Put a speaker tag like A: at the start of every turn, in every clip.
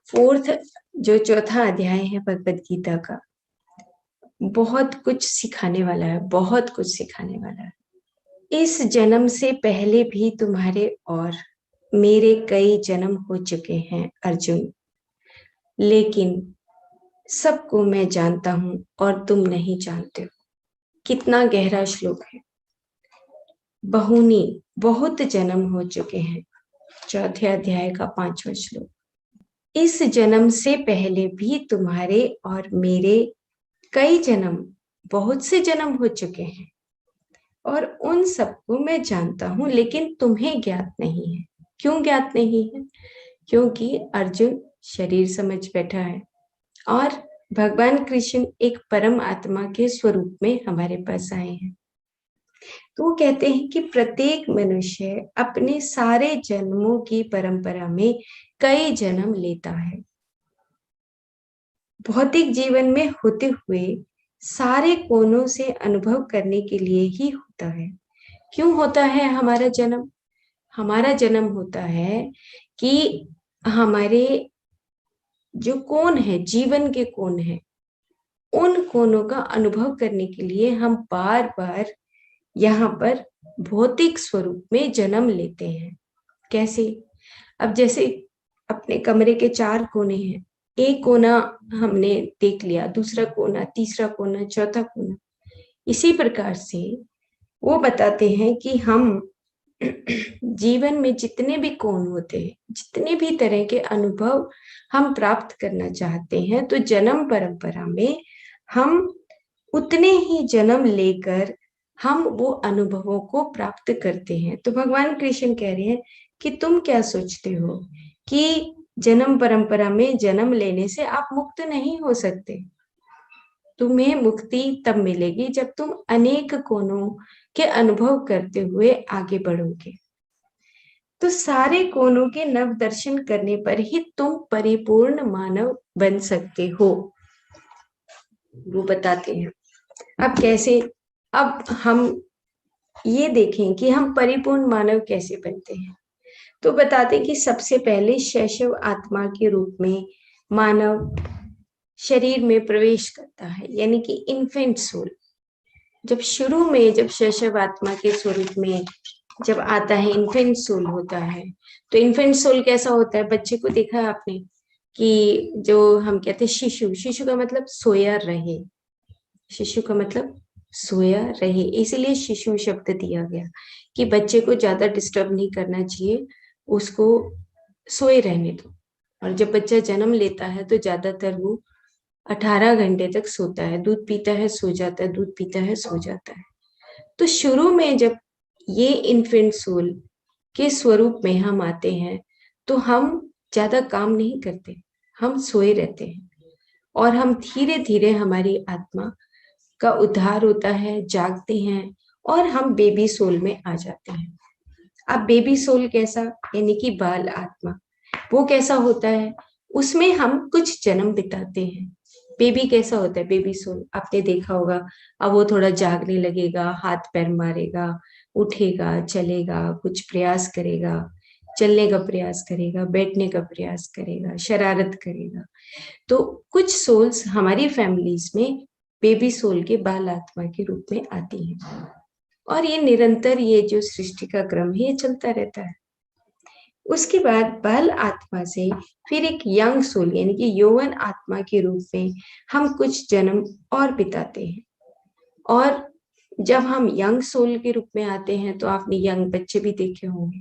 A: Fourth जो चौथा अध्याय है भगवत गीता का, बहुत कुछ सिखाने वाला है, बहुत कुछ सिखाने वाला है। इस जन्म से पहले भी तुम्हारे और मेरे कई जन्म हो चुके हैं अर्जुन, लेकिन सबको मैं जानता हूं और तुम नहीं जानते हो। कितना गहरा श्लोक है। बहुनी, बहुत जन्म हो चुके हैं, चौथे अध्याय का 5वां श्लोक। इस जन्म से पहले भी तुम्हारे और मेरे कई जन्म, बहुत से जन्म हो चुके हैं और उन सबको मैं जानता हूं, लेकिन तुम्हें ज्ञात नहीं है। क्यों ज्ञात नहीं है? क्योंकि अर्जुन शरीर समझ बैठा है और भगवान कृष्ण एक परम आत्मा के स्वरूप में हमारे पास आए हैं। तो वो कहते हैं कि प्रत्येक मनुष्य अपने सारे जन्मों की परंपरा में कई जन्म लेता है। भौतिक जीवन में होते हुए सारे कोणों से अनुभव करने के लिए ही होता है। क्यों होता है हमारा जन्म? हमारा जन्म होता है कि हमारे जो कोण है, जीवन के कोण है, उन कोणों का अनुभव करने के लिए हम बार बार यहाँ पर भौतिक स्वरूप में जन्म लेते हैं। कैसे? अब जैसे अपने कमरे के 4 कोने हैं, एक कोना हमने देख लिया, दूसरा कोना, तीसरा कोना, चौथा कोना। इसी प्रकार से वो बताते हैं कि हम जीवन में जितने भी कोण होते हैं, जितने भी तरह के अनुभव हम प्राप्त करना चाहते हैं, तो जन्म परंपरा में हम उतने ही जन्म लेकर हम वो अनुभवों को प्राप्त करते हैं। तो भगवान कृष्ण कह रहे हैं कि तुम क्या सोचते हो कि जन्म परंपरा में जन्म लेने से आप मुक्त नहीं हो सकते। तुम्हें मुक्ति तब मिलेगी जब तुम अनेक कोणों के अनुभव करते हुए आगे बढ़ोगे। तो सारे कोणों के नव दर्शन करने पर ही तुम परिपूर्ण मानव बन सकते हो, वो बताते हैं। अब कैसे? अब हम ये देखें कि हम परिपूर्ण मानव कैसे बनते हैं। तो बताते कि सबसे पहले शैशव आत्मा के रूप में मानव शरीर में प्रवेश करता है, यानी कि इन्फेंट सोल। जब शुरू में जब शैशव आत्मा के स्वरूप में जब आता है, इन्फेंट सोल होता है। तो इन्फेंट सोल कैसा होता है? बच्चे को देखा है आपने कि जो हम कहते हैं शिशु, शिशु का मतलब सोया रहे, शिशु का मतलब सोया रहे, इसीलिए शिशु शब्द दिया गया कि बच्चे को ज्यादा डिस्टर्ब नहीं करना चाहिए, उसको सोए रहने दो। और जब बच्चा जन्म लेता है तो ज्यादातर वो 18 घंटे तक सोता है, दूध पीता है, सो जाता है, दूध पीता है, सो जाता है। तो शुरू में जब ये इन्फेंट सोल के स्वरूप में हम आते हैं तो हम ज्यादा काम नहीं करते, हम सोए रहते हैं और हम धीरे धीरे हमारी आत्मा का उद्धार होता है, जागते हैं और हम बेबी सोल में आ जाते हैं। अब बेबी सोल कैसा, यानी कि बाल आत्मा, वो कैसा होता है? उसमें हम कुछ जन्म बिताते हैं। बेबी कैसा होता है? बेबी सोल आपने देखा होगा, अब वो थोड़ा जागने लगेगा, हाथ पैर मारेगा, उठेगा, चलेगा, कुछ प्रयास करेगा, चलने का प्रयास करेगा, बैठने का प्रयास करेगा, शरारत करेगा। तो कुछ सोल्स हमारी फैमिलीज में बेबी सोल के बाल आत्मा के रूप में आती हैं और ये निरंतर, ये जो सृष्टि का क्रम है, ये चलता रहता है। उसके बाद बाल आत्मा से फिर एक यंग सोल, यानी कि यौवन आत्मा के रूप में हम कुछ जन्म और बिताते हैं। और जब हम यंग सोल के रूप में आते हैं तो आपने यंग बच्चे भी देखे होंगे,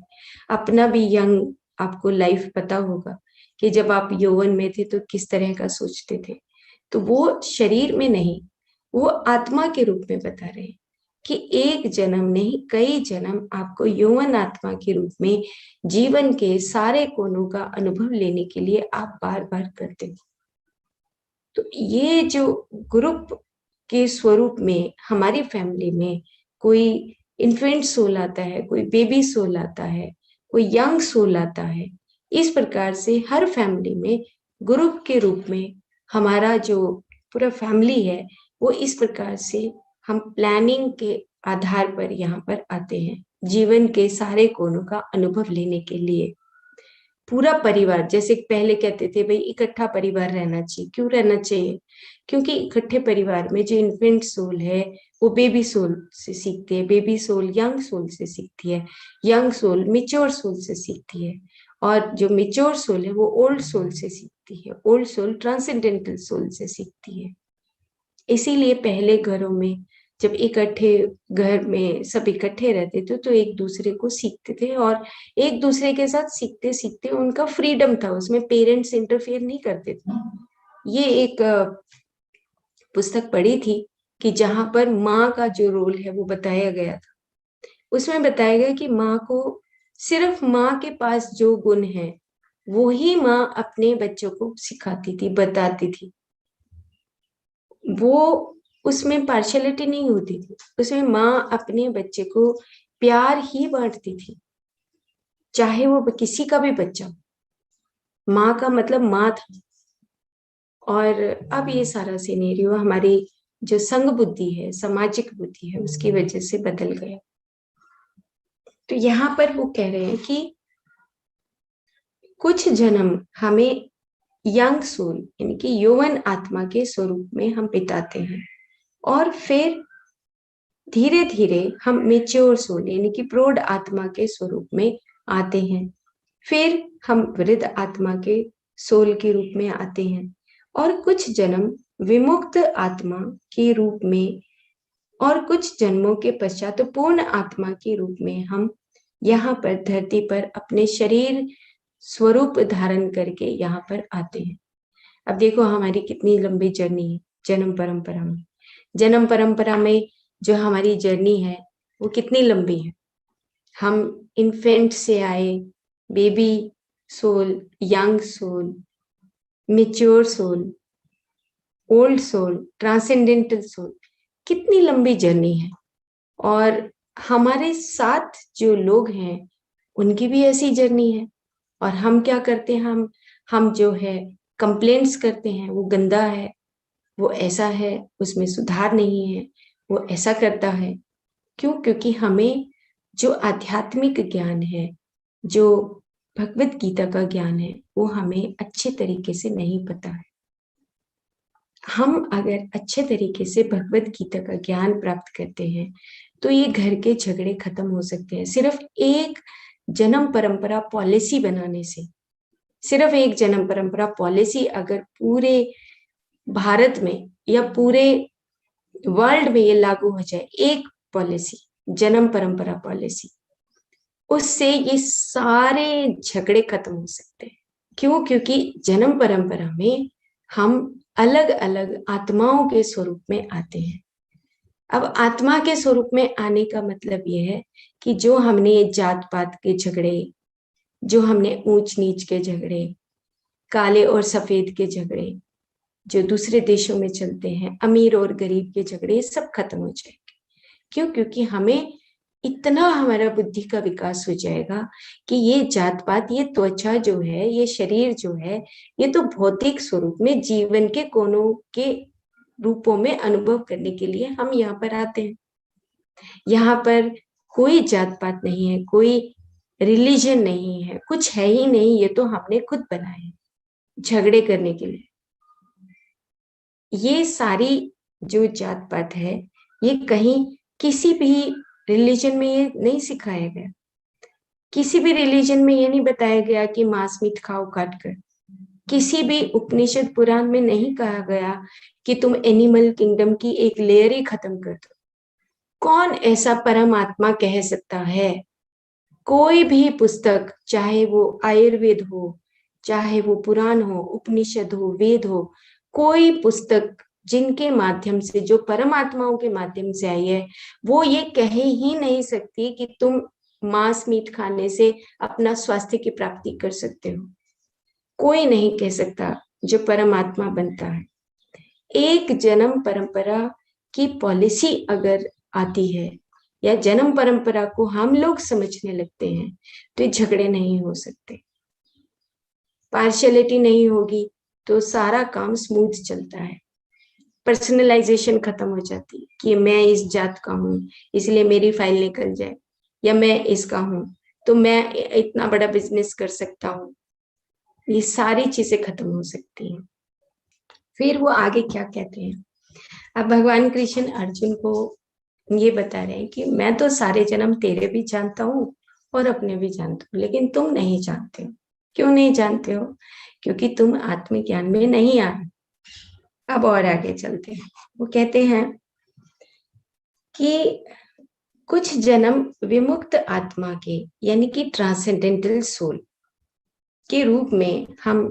A: अपना भी यंग आपको लाइफ पता होगा कि जब आप यौवन में थे तो किस तरह का सोचते थे। तो वो शरीर में नहीं, वो आत्मा के रूप में बता रहे हैं कि एक जन्म नहीं, कई जन्म आपको यौवन आत्मा के रूप में जीवन के सारे कोणों का अनुभव लेने के लिए आप बार बार करते हो। तो ये जो ग्रुप के स्वरूप में हमारी फैमिली में कोई इन्फेंट सोल आता है, कोई बेबी सोल आता है, कोई यंग सोल आता है, इस प्रकार से हर फैमिली में ग्रुप के रूप में हमारा जो पूरा फैमिली है वो इस प्रकार से हम प्लानिंग के आधार पर यहाँ पर आते हैं जीवन के सारे कोणों का अनुभव लेने के लिए। पूरा परिवार, जैसे पहले कहते थे भाई इकट्ठा परिवार रहना चाहिए, क्यों रहना चाहिए? क्योंकि इकट्ठे परिवार में जो इन्फेंट सोल है वो बेबी सोल से सीखती है, बेबी सोल यंग सोल से सीखती है, यंग सोल मिच्योर सोल से सीखती है, और जो मिच्योर सोल है वो ओल्ड सोल से सीखती है, ओल्ड सोल ट्रांसेंडेंटल सोल से सीखती है। इसीलिए पहले घरों में जब इकट्ठे घर में सब इकट्ठे रहते थे तो एक दूसरे को सीखते थे, और एक दूसरे के साथ सीखते सीखते उनका फ्रीडम था, उसमें पेरेंट्स इंटरफेयर नहीं करते थे। ये एक पुस्तक पढ़ी थी कि जहां पर माँ का जो रोल है वो बताया गया था। उसमें बताया गया कि माँ को, सिर्फ माँ के पास जो गुण है वो ही माँ अपने बच्चों को सिखाती थी, बताती थी। वो उसमें पार्शलिटी नहीं होती थी, उसमें माँ अपने बच्चे को प्यार ही बांटती थी, चाहे वो किसी का भी बच्चा हो। माँ का मतलब माँ था। और अब ये सारा सिनेरियो हमारी जो संघ बुद्धि है, सामाजिक बुद्धि है, उसकी वजह से बदल गया। तो यहाँ पर वो कह रहे हैं कि कुछ जन्म हमें यंग सोल यानी कि यौवन आत्मा के स्वरूप में हम बिताते हैं, और फिर धीरे धीरे हम मेच्योर सोल यानी कि प्रौढ़ आत्मा के स्वरूप में आते हैं, फिर हम वृद्ध आत्मा के सोल के रूप में आते हैं, और कुछ जन्म विमुक्त आत्मा के रूप में, और कुछ जन्मों के पश्चात पूर्ण आत्मा के रूप में हम यहाँ पर धरती पर अपने शरीर स्वरूप धारण करके यहाँ पर आते हैं। अब देखो हमारी कितनी लंबी जर्नी है जन्म परंपरा में। जन्म परंपरा में जो हमारी जर्नी है वो कितनी लंबी है। हम इन्फेंट से आए, baby soul, young soul, mature soul, old soul, transcendental soul, कितनी लंबी जर्नी है। और हमारे साथ जो लोग हैं उनकी भी ऐसी जर्नी है। और हम क्या करते हैं, हम जो है कंप्लेंट्स करते हैं, वो गंदा है, वो ऐसा है, उसमें सुधार नहीं है, वो ऐसा करता है। क्यों? क्योंकि हमें जो आध्यात्मिक ज्ञान है, जो भगवत गीता का ज्ञान है, वो हमें अच्छे तरीके से नहीं पता है। हम अगर अच्छे तरीके से भगवत गीता का ज्ञान प्राप्त करते हैं तो ये घर के झगड़े खत्म हो सकते हैं। सिर्फ एक जन्म परंपरा पॉलिसी बनाने से, सिर्फ एक जन्म परंपरा पॉलिसी अगर पूरे भारत में या पूरे वर्ल्ड में ये लागू हो जाए, एक पॉलिसी, जन्म परंपरा पॉलिसी, उससे ये सारे झगड़े खत्म हो सकते हैं। क्यों? क्योंकि जन्म परंपरा में हम अलग अलग आत्माओं के स्वरूप में आते हैं। अब आत्मा के स्वरूप में आने का मतलब यह है कि जो हमने जात पात के झगड़े, जो हमने ऊंच नीच के झगड़े, काले और सफेद के झगड़े जो दूसरे देशों में चलते हैं, अमीर और गरीब के झगड़े, ये सब खत्म हो जाएंगे। क्यों? क्योंकि हमें इतना हमारा बुद्धि का विकास हो जाएगा कि ये जात पात, ये त्वचा जो है, ये शरीर जो है, ये तो भौतिक स्वरूप में जीवन के कोनों के रूपों में अनुभव करने के लिए हम यहाँ पर आते हैं। यहाँ पर कोई जात पात नहीं है, कोई रिलीजन नहीं है, कुछ है ही नहीं। ये तो हमने खुद बनाए हैं झगड़े करने के लिए। ये सारी जो जात पात है, ये कहीं किसी भी रिलीजन में ये नहीं सिखाया गया। किसी भी रिलीजन में ये नहीं बताया गया कि मांस मीट खाओ काट कर। किसी भी उपनिषद पुराण में नहीं कहा गया कि तुम एनिमल किंगडम की एक लेयर ही खत्म कर दो। कौन ऐसा परमात्मा कह सकता है? कोई भी पुस्तक, चाहे वो आयुर्वेद हो, चाहे वो पुराण हो, उपनिषद हो, वेद हो, कोई पुस्तक जिनके माध्यम से, जो परमात्माओं के माध्यम से आई है, वो ये कह ही नहीं सकती कि तुम मांस मीट खाने से अपना स्वास्थ्य की प्राप्ति कर सकते हो। कोई नहीं कह सकता जो परमात्मा बनता है। एक जन्म परंपरा की पॉलिसी अगर आती है या जन्म परंपरा को हम लोग समझने लगते हैं तो ये झगड़े नहीं हो सकते। पार्शियलिटी नहीं होगी तो सारा काम स्मूथ चलता है। पर्सनलाइजेशन खत्म हो जाती है कि मैं इस जात का हूँ इसलिए मेरी फाइल निकल जाए, या मैं इसका हूँ तो मैं इतना बड़ा बिजनेस कर सकता हूँ। ये सारी चीजें खत्म हो सकती हैं। फिर वो आगे क्या कहते हैं, अब भगवान कृष्ण अर्जुन को ये बता रहे हैं कि मैं तो सारे जन्म तेरे भी जानता हूँ और अपने भी जानता हूँ, लेकिन तुम नहीं जानते हो। क्यों नहीं जानते हो? क्योंकि तुम आत्मज्ञान में नहीं आए। अब और आगे चलते हैं। वो कहते हैं कि कुछ जन्म विमुक्त आत्मा के यानी कि ट्रांसेंडेंटल सोल के रूप में हम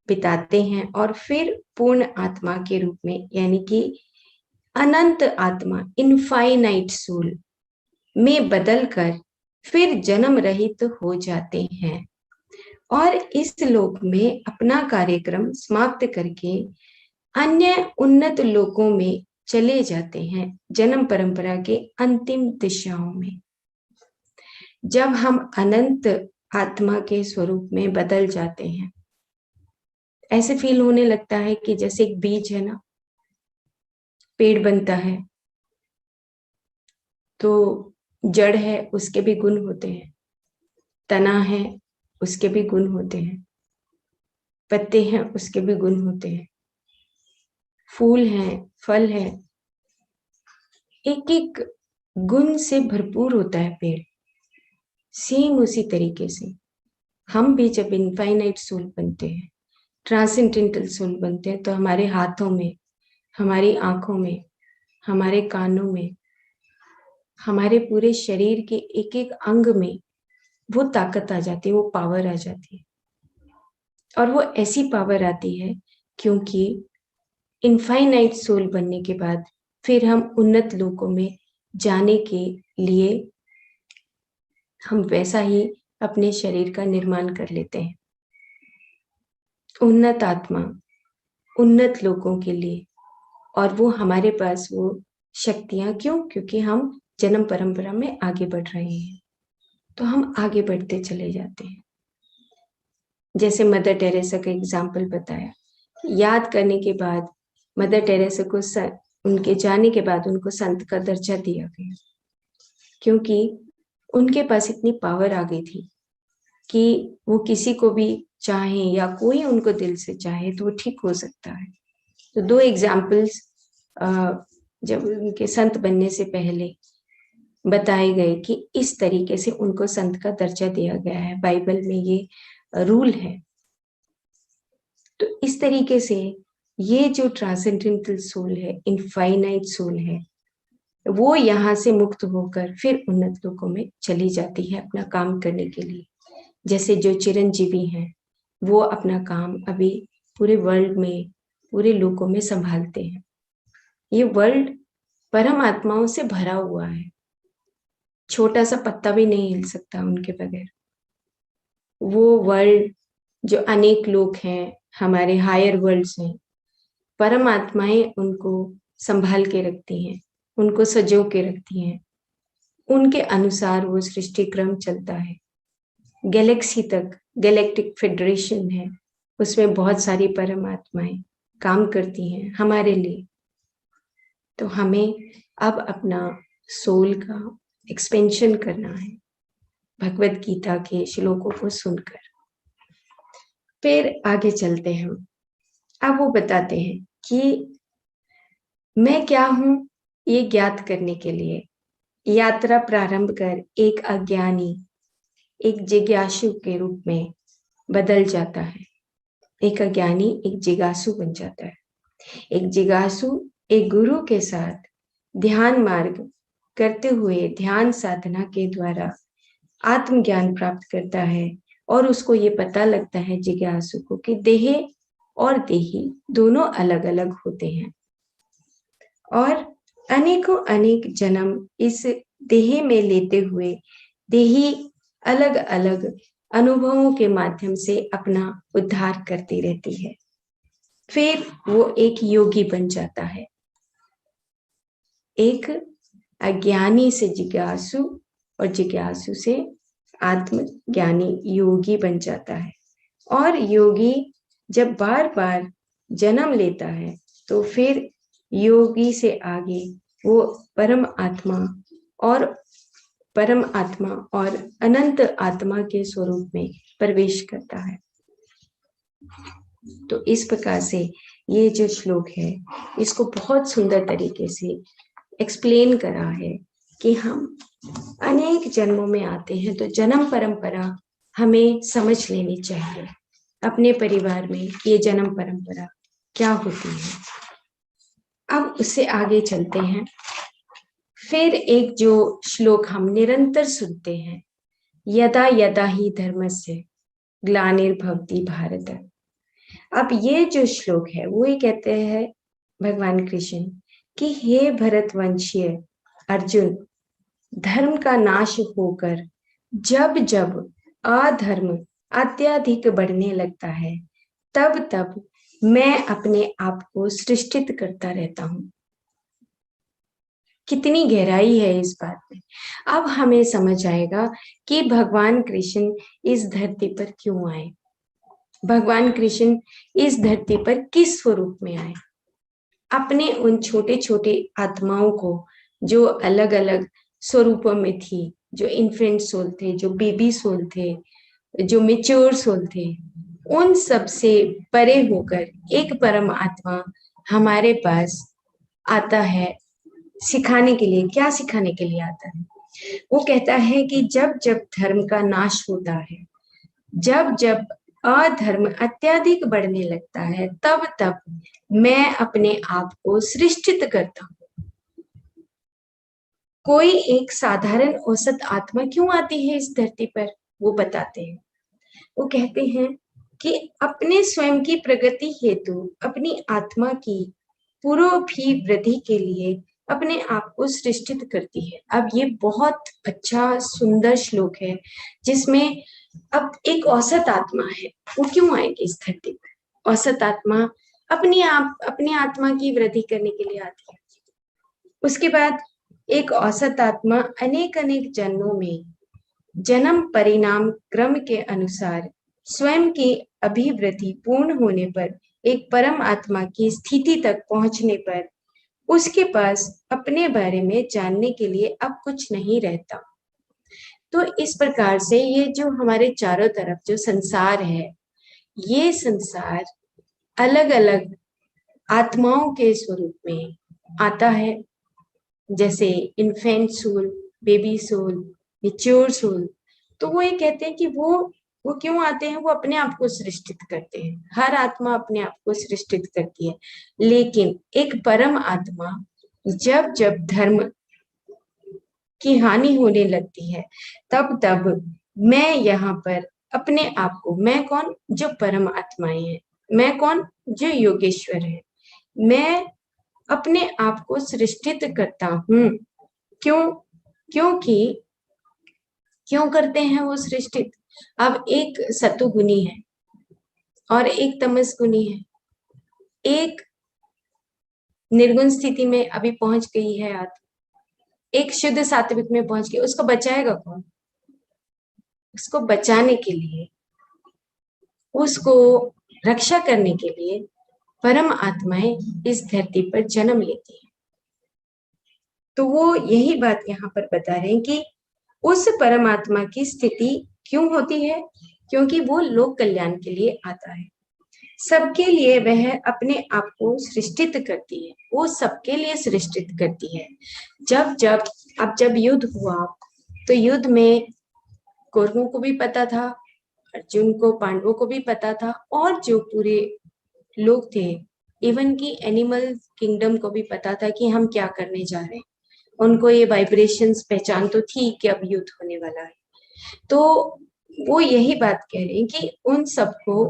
A: बिताते हैं और फिर पूर्ण आत्मा के रूप में यानी कि अनंत आत्मा इनफाइनाइट सोल में बदलकर फिर जन्म रहित हो जाते हैं और इस लोक में अपना कार्यक्रम समाप्त करके अन्य उन्नत लोकों में चले जाते हैं, जन्म परंपरा के अंतिम दिशाओं में। जब हम अनंत आत्मा के स्वरूप में बदल जाते हैं, ऐसे फील होने लगता है कि जैसे एक बीज है ना, पेड़ बनता है तो जड़ है उसके भी गुण होते हैं, तना है उसके भी गुण होते हैं, पत्ते हैं उसके भी गुण होते हैं, फूल हैं, फल है, एक एक गुण से भरपूर होता है पेड़। सेम उसी तरीके से हम भी जब इनफाइनाइट सोल बनते हैं, ट्रांसेंडेंटल सोल बनते हैं, तो हमारे हाथों में, हमारी आंखों में, हमारे कानों में, हमारे पूरे शरीर के एक एक अंग में वो ताकत आ जाती है, वो पावर आ जाती है। और वो ऐसी पावर आती है क्योंकि इनफाइनाइट सोल बनने के बाद फिर हम उन्नत लोकों में जाने के लिए हम वैसा ही अपने शरीर का निर्माण कर लेते हैं। उन्नत आत्मा उन्नत लोगों के लिए, और वो हमारे पास वो शक्तियां क्यों? क्योंकि हम जन्म परंपरा में आगे बढ़ रहे हैं, तो हम आगे बढ़ते चले जाते हैं। जैसे मदर टेरेसा का एग्जाम्पल बताया, याद करने के बाद मदर टेरेसा को उनके जाने के बाद उनको संत का दर्जा दिया गया, क्योंकि उनके पास इतनी पावर आ गई थी कि वो किसी को भी चाहे या कोई उनको दिल से चाहे तो वो ठीक हो सकता है। तो दो एग्जाम्पल्स जब उनके संत बनने से पहले बताए गए कि इस तरीके से उनको संत का दर्जा दिया गया है, बाइबल में ये रूल है। तो इस तरीके से ये जो ट्रांसेंडेंटल सोल है, इनफाइनाइट सोल है, वो यहाँ से मुक्त होकर फिर उन्नत लोकों में चली जाती है अपना काम करने के लिए। जैसे जो चिरंजीवी हैं वो अपना काम अभी पूरे वर्ल्ड में, पूरे लोकों में संभालते हैं। ये वर्ल्ड परम आत्माओं से भरा हुआ है, छोटा सा पत्ता भी नहीं हिल सकता उनके बगैर। वो वर्ल्ड जो अनेक लोग हैं, हमारे हायर वर्ल्ड्स हैं, परम आत्माएं उनको संभाल के रखती हैं, उनको सजो के रखती हैं, उनके अनुसार वो सृष्टि क्रम चलता है। गैलेक्सी तक गैलेक्टिक फेडरेशन है, उसमें बहुत सारी परमात्माएं काम करती हैं हमारे लिए। तो हमें अब अपना सोल का एक्सपेंशन करना है भगवत गीता के श्लोकों को सुनकर। फिर आगे चलते हैं। अब वो बताते हैं कि मैं क्या हूं, ये ज्ञात करने के लिए यात्रा प्रारंभ कर एक अज्ञानी एक जिज्ञासु के रूप में बदल जाता है। एक अज्ञानी एक जिज्ञासु बन जाता है। एक जिज्ञासु एक गुरु के साथ ध्यान मार्ग करते हुए ध्यान साधना के द्वारा आत्मज्ञान प्राप्त करता है और उसको ये पता लगता है जिज्ञासु को कि देह और देही दोनों अलग अलग होते हैं और अनेकों अनेक जन्म इस देह में लेते हुए देही अलग अलग अनुभवों के माध्यम से अपना उद्धार करती रहती है। फिर वो एक योगी बन जाता है, एक अज्ञानी से जिज्ञासु और जिज्ञासु से आत्मज्ञानी योगी बन जाता है। और योगी जब बार बार जन्म लेता है तो फिर योगी से आगे वो परम आत्मा और अनंत आत्मा के स्वरूप में प्रवेश करता है। तो इस प्रकार से ये जो श्लोक है इसको बहुत सुंदर तरीके से एक्सप्लेन करा है कि हम अनेक जन्मों में आते हैं, तो जन्म परंपरा हमें समझ लेनी चाहिए अपने परिवार में ये जन्म परंपरा क्या होती है। अब उससे आगे चलते हैं। फिर एक जो श्लोक हम निरंतर सुनते हैं, यदा यदा ही धर्मस्य ग्लानिर्भवति भारत। अब ये जो श्लोक है वो ये कहते हैं भगवान कृष्ण कि हे भरतवंशीय अर्जुन, धर्म का नाश होकर जब जब अधर्म अत्यधिक बढ़ने लगता है तब तब मैं अपने आप को सृष्टित करता रहता हूं। कितनी गहराई है इस बात में। अब हमें समझ आएगा कि भगवान कृष्ण इस धरती पर क्यों आए, भगवान कृष्ण इस धरती पर किस स्वरूप में आए। अपने उन छोटे छोटे आत्माओं को जो अलग अलग स्वरूपों में थी, जो इन्फेंट सोल थे, जो बेबी सोल थे, जो मेच्योर सोल थे, उन सब से परे होकर एक परम आत्मा हमारे पास आता है सिखाने के लिए। क्या सिखाने के लिए आता है? वो कहता है कि जब जब धर्म का नाश होता है, जब जब अधर्म अत्यधिक बढ़ने लगता है, तब तब मैं अपने आप को सृष्टित करता हूँ। कोई एक साधारण औसत आत्मा क्यों आती है इस धरती पर, वो बताते हैं। वो कहते हैं कि अपने स्वयं की प्रगति हेतु अपनी आत्मा की पूर्वी वृद्धि के लिए अपने आप को सृष्टित करती है। अब ये बहुत अच्छा सुंदर श्लोक है जिसमें अब एक औसत आत्मा है, वो क्यों आएगी इस धरती पर? औसत आत्मा अपनी आत्मा की वृद्धि करने के लिए आती है। उसके बाद एक औसत आत्मा अनेक अनेक जन्मों में जन्म परिणाम क्रम के अनुसार स्वयं की अभिवृद्धि पूर्ण होने पर एक परम आत्मा की स्थिति तक पहुंचने पर उसके पास अपने बारे में जानने के लिए अब कुछ नहीं रहता। तो इस प्रकार से ये जो हमारे चारों तरफ जो संसार है, ये संसार अलग अलग आत्माओं के स्वरूप में आता है, जैसे infant soul, baby soul, mature soul. तो वो ये कहते हैं कि वो क्यों आते हैं? वो अपने आप को सृष्टित करते हैं। हर आत्मा अपने आप को सृष्टित करती है, लेकिन एक परम आत्मा जब जब धर्म की हानि होने लगती है तब तब मैं यहाँ पर अपने आप को, मैं कौन? जो परम आत्माएं हैं, मैं कौन? जो योगेश्वर है, मैं अपने आप को सृष्टित करता हूँ। क्यों? क्योंकि क्यों करते हैं वो सृष्टित? अब एक सतुगुनी है और एक तमस गुनी है, एक निर्गुण स्थिति में अभी पहुंच गई है आत्मा, एक शुद्ध सात्विक में पहुंच गई। उसको बचाएगा कौन? उसको बचाने के लिए, उसको रक्षा करने के लिए परम आत्माएं इस धरती पर जन्म लेती हैं। तो वो यही बात यहाँ पर बता रहे हैं कि उस परमात्मा की स्थिति क्यों होती है? क्योंकि वो लोक कल्याण के लिए आता है, सबके लिए वह अपने आप को सृष्टित करती है, वो सबके लिए सृष्टित करती है। जब युद्ध हुआ तो युद्ध में कौरवों को भी पता था, अर्जुन को, पांडवों को भी पता था, और जो पूरे लोग थे, इवन की एनिमल किंगडम को भी पता था कि हम क्या करने जा रहे हैं। उनको ये वाइब्रेशंस पहचान तो थी कि अब युद्ध होने वाला है। तो वो यही बात कह रहे हैं कि उन सबको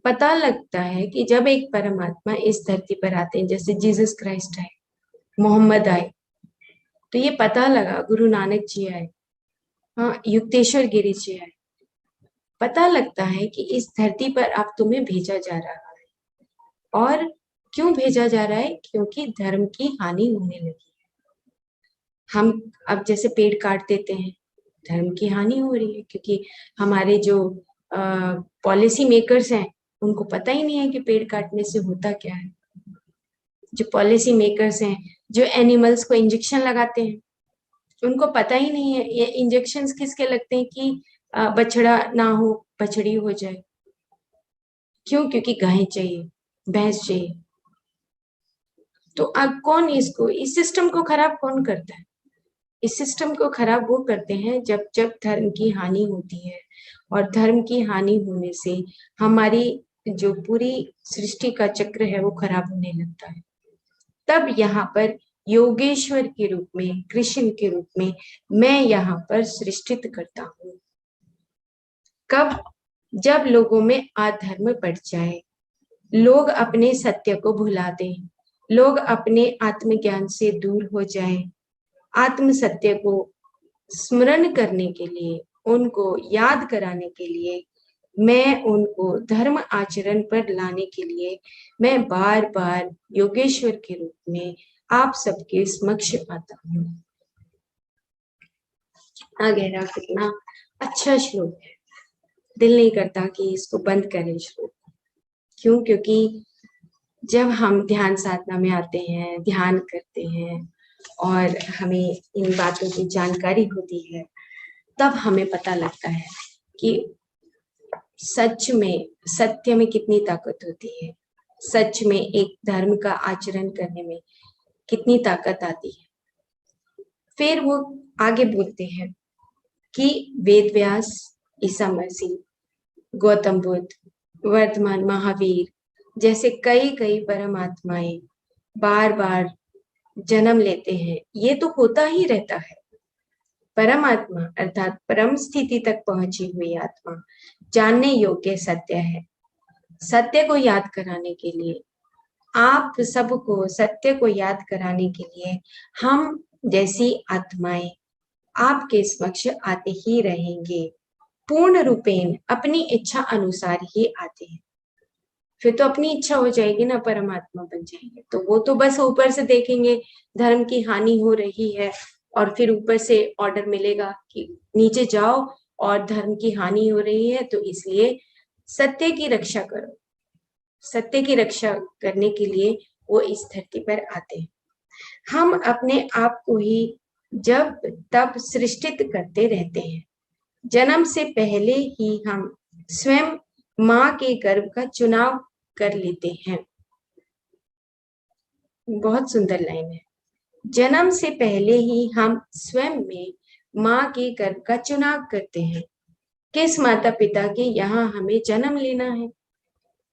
A: पता लगता है कि जब एक परमात्मा इस धरती पर आते हैं, जैसे जीसस क्राइस्ट आए, मोहम्मद आए, तो ये पता लगा, गुरु नानक जी आए, हाँ, युक्तेश्वर गिरी जी आए, पता लगता है कि इस धरती पर अब तुम्हें भेजा जा रहा है। और क्यों भेजा जा रहा है? क्योंकि धर्म की हानि होने लगी। हम अब जैसे पेड़ काट देते हैं, धर्म की हानि हो रही है, क्योंकि हमारे जो पॉलिसी मेकर्स हैं उनको पता ही नहीं है कि पेड़ काटने से होता क्या है। जो पॉलिसी मेकर्स हैं, जो एनिमल्स को इंजेक्शन लगाते हैं, उनको पता ही नहीं है ये इंजेक्शंस किसके लगते हैं कि बछड़ा ना हो, बछड़ी हो जाए। क्यों? क्योंकि गाय चाहिए, भैंस चाहिए। तो अब कौन इसको, इस सिस्टम को खराब कौन करता है? इस सिस्टम को खराब वो करते हैं जब जब धर्म की हानि होती है, और धर्म की हानि होने से हमारी जो पूरी सृष्टि का चक्र है वो खराब होने लगता है। तब यहाँ पर योगेश्वर के रूप में, कृष्ण के रूप में मैं यहाँ पर सृष्टित करता हूँ। कब? जब लोगों में अधर्म बढ़ जाए, लोग अपने सत्य को भुला दें, लोग अपने आत्मज्ञान से दूर हो जाए, आत्म सत्य को स्मरण करने के लिए, उनको याद कराने के लिए, मैं उनको धर्म आचरण पर लाने के लिए मैं बार बार योगेश्वर के रूप में आप सबके समक्ष आता हूँ। आगे रहा, कितना अच्छा श्लोक है, दिल नहीं करता कि इसको बंद करें श्लोक। क्यों? क्योंकि जब हम ध्यान साधना में आते हैं, ध्यान करते हैं और हमें इन बातों की जानकारी होती है, तब हमें पता लगता है कि सच में, सत्य में कितनी ताकत होती है, सच में एक धर्म का आचरण करने में कितनी ताकत आती है। फिर वो आगे बोलते हैं कि वेद व्यास, ईसा मसीह, गौतम बुद्ध, वर्तमान महावीर जैसे कई कई परमात्माएं बार बार जन्म लेते हैं। ये तो होता ही रहता है। परमात्मा अर्थात परम स्थिति तक पहुंची हुई आत्मा जानने योग्य सत्य है। सत्य को याद कराने के लिए, आप सबको सत्य को याद कराने के लिए हम जैसी आत्माएं आपके समक्ष आते ही रहेंगे, पूर्ण रूपेण अपनी इच्छा अनुसार ही आते हैं। फिर तो अपनी इच्छा हो जाएगी ना, परमात्मा बन जाएंगे। तो वो तो बस ऊपर से देखेंगे धर्म की हानि हो रही है, और फिर ऊपर से ऑर्डर मिलेगा कि नीचे जाओ और धर्म की हानि हो रही है, तो इसलिए सत्य की रक्षा करो। सत्य की रक्षा करने के लिए वो इस धरती पर आते हैं। हम अपने आप को ही जब तब सृष्टित करते रहते हैं। जन्म से पहले ही हम स्वयं माँ के गर्भ का चुनाव कर लेते हैं। बहुत सुंदर लाइन है। जन्म से पहले ही हम स्वयं में माँ के गर्भ का चुनाव करते हैं। किस माता पिता के यहाँ हमें जन्म लेना है,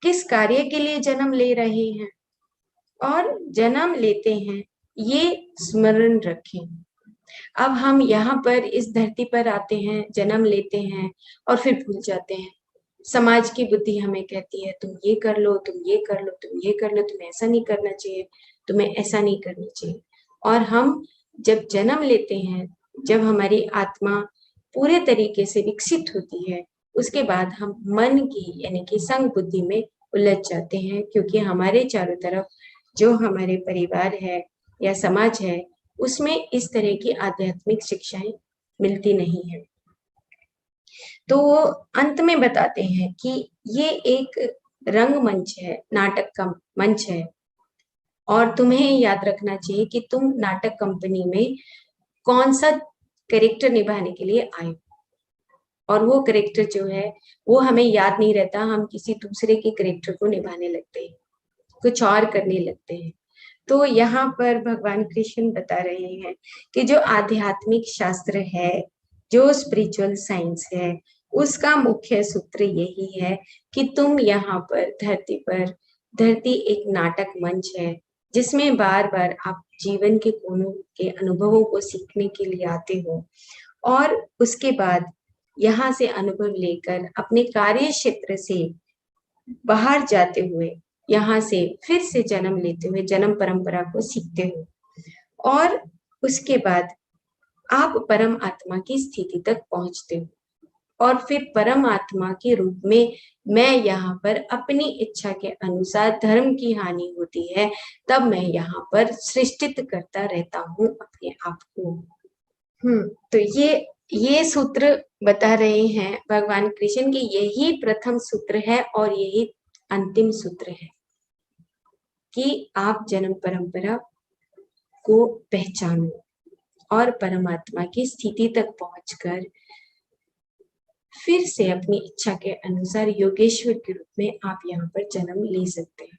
A: किस कार्य के लिए जन्म ले रहे हैं और जन्म लेते हैं, ये स्मरण रखें। अब हम यहाँ पर इस धरती पर आते हैं, जन्म लेते हैं और फिर भूल जाते हैं। समाज की बुद्धि हमें कहती है तुम ये कर लो, तुम ये कर लो, तुम ये कर लो, तुम्हें ऐसा नहीं करना चाहिए, तुम्हें ऐसा नहीं करना चाहिए। और हम जब जन्म लेते हैं, जब हमारी आत्मा पूरे तरीके से विकसित होती है, उसके बाद हम मन की यानी कि संग बुद्धि में उलझ जाते हैं, क्योंकि हमारे चारों तरफ जो हमारे परिवार है या समाज है, उसमें इस तरह की आध्यात्मिक शिक्षाएं मिलती नहीं है। तो वो अंत में बताते हैं कि ये एक रंगमंच है, नाटक का मंच है, और तुम्हें याद रखना चाहिए कि तुम नाटक कंपनी में कौन सा कैरेक्टर निभाने के लिए आए। और वो कैरेक्टर जो है वो हमें याद नहीं रहता, हम किसी दूसरे के कैरेक्टर को निभाने लगते हैं, कुछ और करने लगते हैं। तो यहाँ पर भगवान कृष्ण बता रहे हैं कि जो आध्यात्मिक शास्त्र है, जो स्पिरिचुअल साइंस है, उसका मुख्य सूत्र यही है कि तुम यहाँ पर धरती एक नाटक मंच है, जिसमें बार बार आप जीवन के कोनों के अनुभवों को सीखने के लिए आते हो, और उसके बाद यहाँ से अनुभव लेकर अपने कार्य क्षेत्र से बाहर जाते हुए यहाँ से फिर से जन्म लेते हुए जन्म परंपरा को सीखते हो, और उसके बाद आप परम आत्मा की स्थिति तक पहुंचते हो, और फिर परम आत्मा के रूप में मैं यहाँ पर अपनी इच्छा के अनुसार धर्म की हानि होती है, तब मैं यहाँ पर सृष्टित करता रहता हूँ अपने आप को। तो ये सूत्र बता रहे हैं भगवान कृष्ण की, यही प्रथम सूत्र है और यही अंतिम सूत्र है कि आप जन्म परंपरा को पहचानो और परमात्मा की स्थिति तक पहुंचकर फिर से अपनी इच्छा के अनुसार योगेश्वर के रूप में आप यहाँ पर जन्म ले सकते हैं।